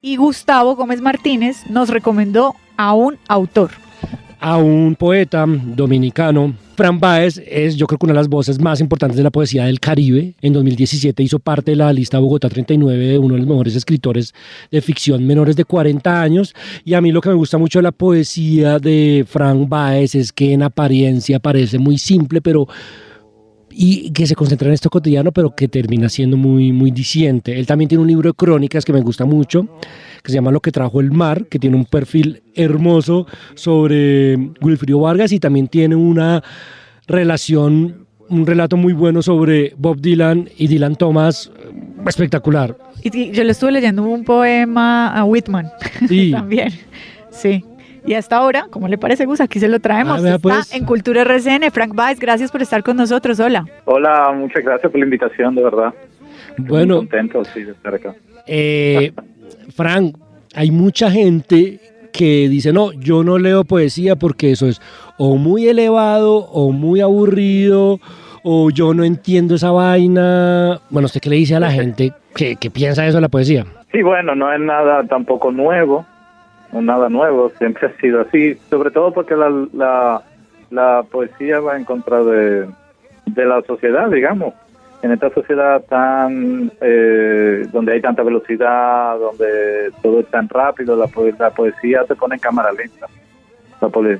Y Gustavo Gómez Martínez nos recomendó a un autor. A un poeta dominicano. Fran Báez es, yo creo que una de las voces más importantes de la poesía del Caribe. En 2017 hizo parte de la lista Bogotá 39 de uno de los mejores escritores de ficción menores de 40 años. Y a mí lo que me gusta mucho de la poesía de Fran Báez es que en apariencia parece muy simple, y que se concentra en esto cotidiano, pero que termina siendo muy, muy diciente. Él también tiene un libro de crónicas que me gusta mucho, que se llama Lo que trajo el mar, que tiene un perfil hermoso sobre Wilfrido Vargas, y también tiene una relación, un relato muy bueno sobre Bob Dylan y Dylan Thomas, espectacular. Y yo le estuve leyendo un poema a Whitman, Sí. también, sí. Y hasta ahora, ¿cómo le parece, Gus? Aquí se lo traemos. Vea, Está pues. en Cultura RCN. Frank Báez, gracias por estar con nosotros. Hola. Hola, muchas gracias por la invitación, de verdad. Bueno, muy contento, sí, de estar acá. Frank, hay mucha gente que dice, no, yo no leo poesía porque eso es o muy elevado o muy aburrido, o yo no entiendo esa vaina. Bueno, ¿usted qué le dice a la gente que piensa eso de la poesía? Sí, bueno, no es nada tampoco nuevo, no nada nuevo, siempre ha sido así, sobre todo porque la poesía va en contra de la sociedad, digamos. En esta sociedad tan donde hay tanta velocidad, donde todo es tan rápido, la poesía te pone en cámara lenta.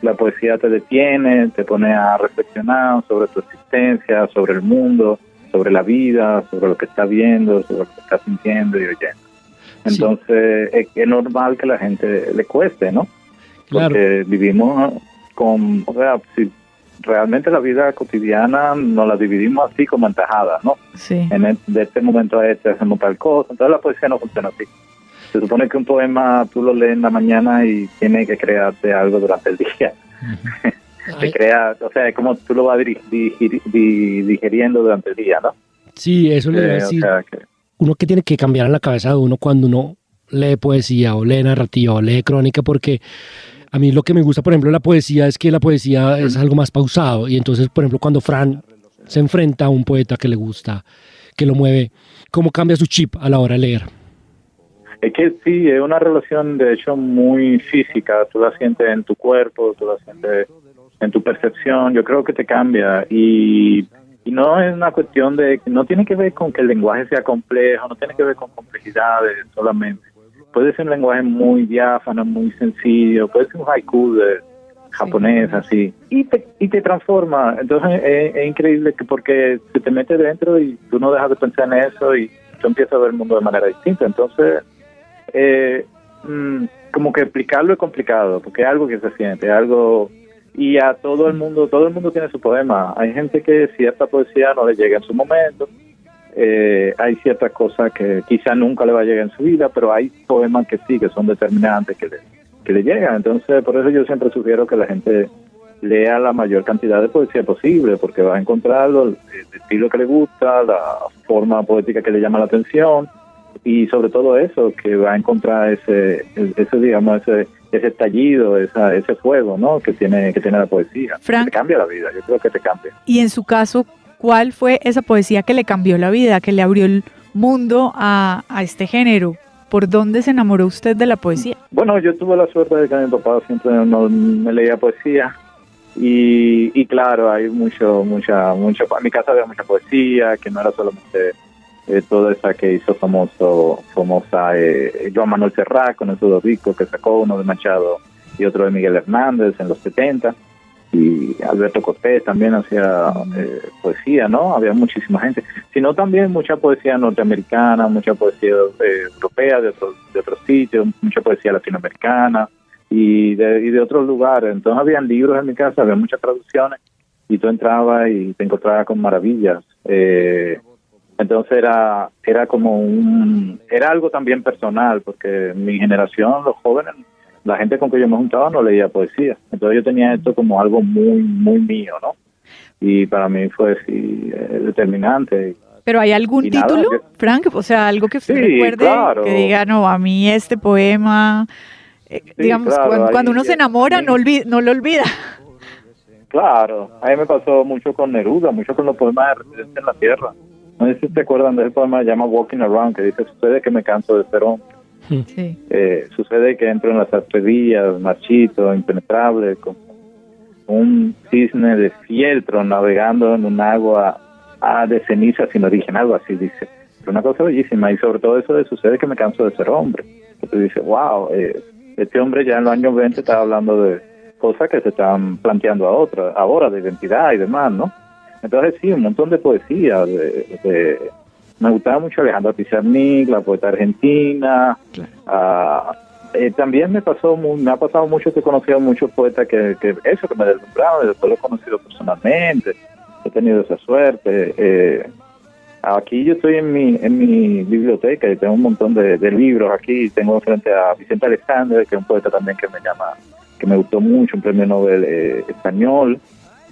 La poesía te detiene, te pone a reflexionar sobre tu existencia, sobre el mundo, sobre la vida, sobre lo que estás viendo, sobre lo que estás sintiendo y oyendo. Entonces, sí, es normal que la gente le cueste, ¿no? Claro. Porque vivimos o sea, si realmente la vida cotidiana nos la dividimos así como en tajadas, ¿no? Sí. De este momento a este hacemos tal cosa. Entonces la poesía no funciona así. Se supone que un poema tú lo lees en la mañana y tiene que crearte algo durante el día. Uh-huh. Te crea, o sea, es como tú lo vas digiriendo durante el día, ¿no? Sí, eso le iba a decir. O sea, uno que tiene que cambiar en la cabeza de uno cuando uno lee poesía o lee narrativa o lee crónica, porque a mí lo que me gusta, por ejemplo, de la poesía es que la poesía es algo más pausado. Y entonces, por ejemplo, cuando Fran se enfrenta a un poeta que le gusta, que lo mueve, ¿cómo cambia su chip a la hora de leer? Es que sí, es una relación de hecho muy física. Tú la sientes en tu cuerpo, tú la sientes en tu percepción. Yo creo que te cambia y no es una cuestión de, no tiene que ver con que el lenguaje sea complejo, no tiene que ver con complejidades solamente. Puede ser un lenguaje muy diáfano, muy sencillo, puede ser un haiku de japonés, sí, así, y te transforma. Entonces es increíble que porque se te mete dentro y tú no dejas de pensar en eso y tú empiezas a ver el mundo de manera distinta. Entonces, como que explicarlo es complicado, porque es algo que se siente, algo. Y a todo el mundo tiene su poema. Hay gente que cierta poesía no le llega en su momento, hay ciertas cosas que quizá nunca le va a llegar en su vida, pero hay poemas que sí, que son determinantes, que le llegan. Entonces, por eso yo siempre sugiero que la gente lea la mayor cantidad de poesía posible, porque va a encontrar el estilo que le gusta, la forma poética que le llama la atención, y sobre todo eso, que va a encontrar ese estallido, ese fuego, ¿no? que tiene la poesía. Frank, que te cambia la vida, yo creo que te cambia. Y en su caso, ¿cuál fue esa poesía que le cambió la vida, que le abrió el mundo a este género? ¿Por dónde se enamoró usted de la poesía? Bueno, yo tuve la suerte de que mi papá siempre me leía poesía y claro, hay mucho, en mi casa había mucha poesía, que no era solamente toda esa que hizo famosa Joan Manuel Serrat con esos dos discos que sacó, uno de Machado y otro de Miguel Hernández en los 70, y Alberto Cortés también hacía poesía, ¿no? Había muchísima gente, sino también mucha poesía norteamericana, mucha poesía europea de otros sitios, mucha poesía latinoamericana y de otros lugares. Entonces habían libros en mi casa, había muchas traducciones y tú entrabas y te encontrabas con maravillas. Entonces era como era algo también personal, porque mi generación, los jóvenes, la gente con que yo me juntaba no leía poesía. Entonces yo tenía esto como algo muy, muy mío, ¿no? Y para mí fue sí, determinante. ¿Pero hay algún título, Frank? O sea, algo que usted recuerde, claro, que diga, no, a mí este poema, digamos, claro, cuando uno se enamora, no lo olvida. Claro, a mí me pasó mucho con Neruda, mucho con los poemas de Residencia en la Tierra. No sé si te acuerdan de ese poema que se llama Walking Around, que dice, sucede que me canso de ser hombre. Sí. Sucede que entro en las arterias, marchito, impenetrable, como un cisne de fieltro navegando en un agua de ceniza sin origen, algo así dice. Pero una cosa bellísima, y sobre todo eso sucede que me canso de ser hombre. Entonces dice, wow, este hombre ya en los años 20 estaba hablando de cosas que se están planteando ahora, de identidad y demás, ¿no? Entonces sí, un montón de poesía. Me gustaba mucho Alejandra Pizarnik, la poeta argentina. Claro. También me ha pasado mucho que he conocido muchos poetas que me deslumbraron, y después lo he conocido personalmente. He tenido esa suerte. Aquí yo estoy en mi biblioteca y tengo un montón de libros aquí. Tengo frente a Vicente Alexander, que es un poeta también que me gustó mucho, un premio Nobel español,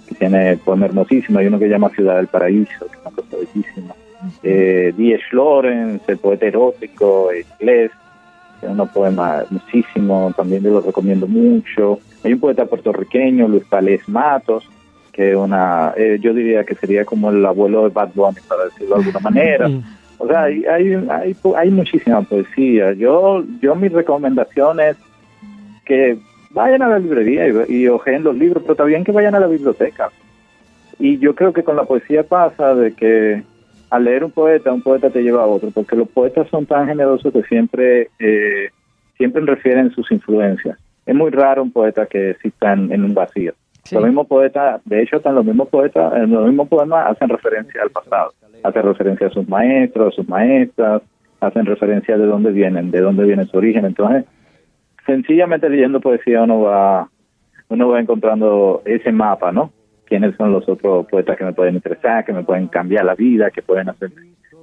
que tiene poemas hermosísimos. Hay uno que se llama Ciudad del Paraíso, que es una cosa bellísima. D.H. Lawrence, el poeta erótico inglés, tiene unos poemas hermosísimos, también yo los recomiendo mucho. Hay un poeta puertorriqueño, Luis Palés Matos, que yo diría que sería como el abuelo de Bad Bunny, para decirlo de alguna manera. O sea, hay muchísima poesía. Yo mis recomendaciones que vayan a la librería y ojeen los libros, pero también que vayan a la biblioteca. Y yo creo que con la poesía pasa de que al leer un poeta te lleva a otro, porque los poetas son tan generosos que siempre refieren sus influencias. Es muy raro un poeta que exista en un vacío. Sí. Los mismos poetas, de hecho, los mismos poetas, en los mismos poemas hacen referencia al pasado, hacen referencia a sus maestros, a sus maestras, hacen referencia de dónde viene su origen. Entonces, sencillamente leyendo poesía uno va encontrando ese mapa, ¿no? Quiénes son los otros poetas que me pueden interesar, que me pueden cambiar la vida, que pueden hacer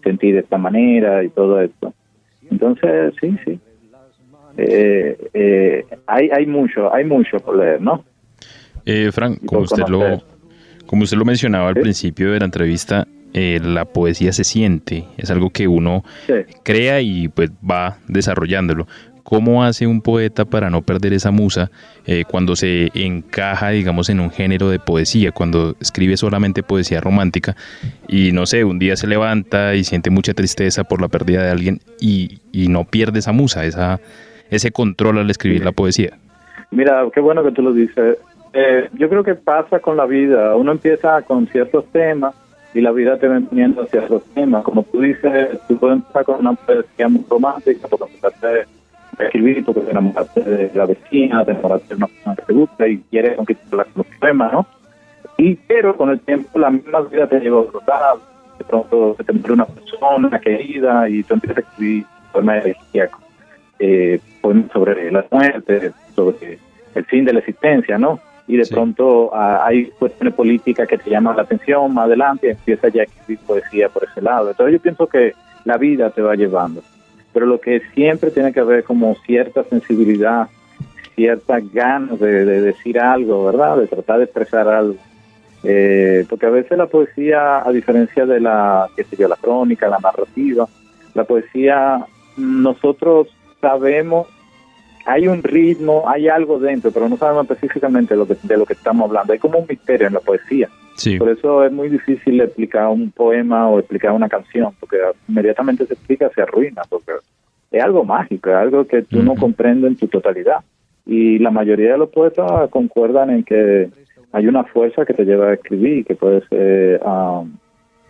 sentir de esta manera y todo esto. Entonces, sí. Hay mucho por leer, ¿no? Frank, como usted lo mencionaba al principio de la entrevista, la poesía se siente, es algo que uno crea y pues va desarrollándolo. ¿Cómo hace un poeta para no perder esa musa cuando se encaja, digamos, en un género de poesía, cuando escribe solamente poesía romántica y, no sé, un día se levanta y siente mucha tristeza por la pérdida de alguien y no pierde esa musa, ese control al escribir la poesía? Mira, qué bueno que tú lo dices. Yo creo que pasa con la vida. Uno empieza con ciertos temas y la vida te va poniendo ciertos temas. Como tú dices, tú puedes empezar con una poesía muy romántica porque empezaste a escribir, porque te enamoraste de la vecina, te enamoraste de una persona que te gusta y quieres conquistarla con los poemas, ¿no? Pero con el tiempo la misma vida te lleva a otro lado. De pronto se te muere una persona querida y tú empiezas a escribir poemas elegíacos, poemas sobre la muerte, sobre el fin de la existencia, ¿no? Y de pronto hay cuestiones políticas que te llaman la atención más adelante y empiezas ya a escribir poesía por ese lado. Entonces yo pienso que la vida te va llevando. Pero lo que siempre tiene que haber como cierta sensibilidad, ciertas ganas de decir algo, ¿verdad? De tratar de expresar algo. Porque a veces la poesía, a diferencia de la crónica, la narrativa, la poesía, nosotros sabemos, hay un ritmo, hay algo dentro, pero no sabemos específicamente de lo que estamos hablando. Hay como un misterio en la poesía. Sí. Por eso es muy difícil explicar un poema o explicar una canción, porque inmediatamente se explica, se arruina, porque es algo mágico, es algo que tú no comprendes en tu totalidad. Y la mayoría de los poetas concuerdan en que hay una fuerza que te lleva a escribir, que puede ser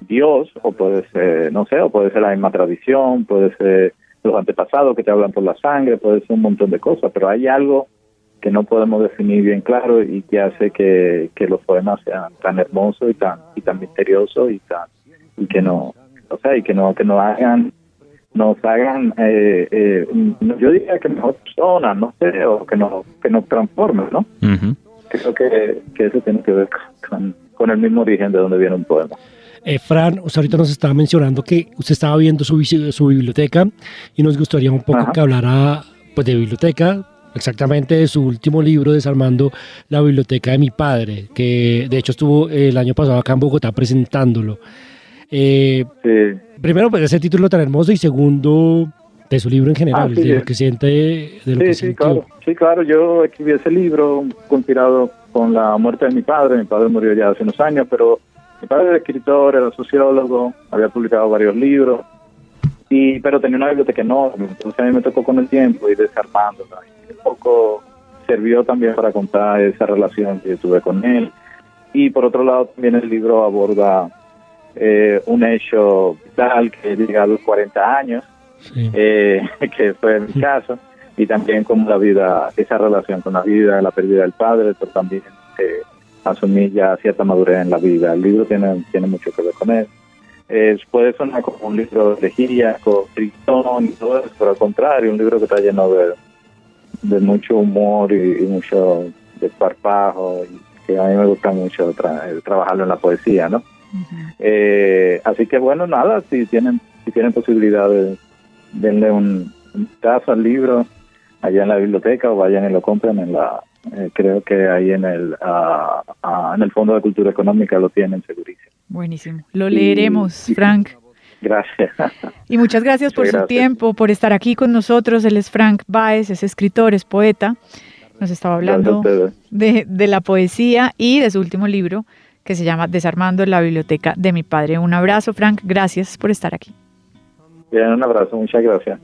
Dios, o puede ser, no sé, o puede ser la misma tradición, puede ser los antepasados que te hablan por la sangre, puede ser un montón de cosas, pero hay algo que no podemos definir bien claro y que hace que los poemas sean tan hermosos y tan misteriosos y que nos hagan yo diría que mejor personas, no sé, o que nos transformen, ¿no? Uh-huh. Creo que eso tiene que ver con el mismo origen de donde viene un poema. Fran, usted ahorita nos estaba mencionando que usted estaba viendo su biblioteca y nos gustaría un poco que hablara pues, de biblioteca, exactamente de su último libro, Desarmando la biblioteca de mi padre, que de hecho estuvo el año pasado acá en Bogotá presentándolo. Primero, pues ese título tan hermoso y segundo, de su libro en general, de lo que siente, de lo que sintió. Claro, yo escribí ese libro inspirado con la muerte de mi padre. Mi padre murió ya hace unos años, pero mi padre era escritor, era sociólogo, había publicado varios libros pero tenía una biblioteca enorme, entonces a mí me tocó con el tiempo ir desarmándola. Y un poco sirvió también para contar esa relación que tuve con él. Y por otro lado también el libro aborda un hecho vital que llega a los 40 años, sí. Que fue mi caso, y también como la vida, esa relación con la vida, la pérdida del padre, pero también asumir ya cierta madurez en la vida. El libro tiene mucho que ver con él. Puede sonar como un libro de elegíaco, tristón y todo eso, pero al contrario, un libro que está lleno de mucho humor y mucho desparpajo, y que a mí me gusta mucho trabajarlo en la poesía, ¿no? Uh-huh. Así que bueno, nada, si tienen posibilidad de denle un vistazo al libro allá en la biblioteca o vayan y lo compren creo que ahí en el Fondo de Cultura Económica lo tienen segurísimo. Buenísimo, lo leeremos, Frank. Gracias. Y muchas gracias por su tiempo, por estar aquí con nosotros. Él es Frank Báez, es escritor, es poeta. Nos estaba hablando de la poesía y de su último libro, que se llama Desarmando la biblioteca de mi padre. Un abrazo, Frank, gracias por estar aquí. Bien, un abrazo, muchas gracias.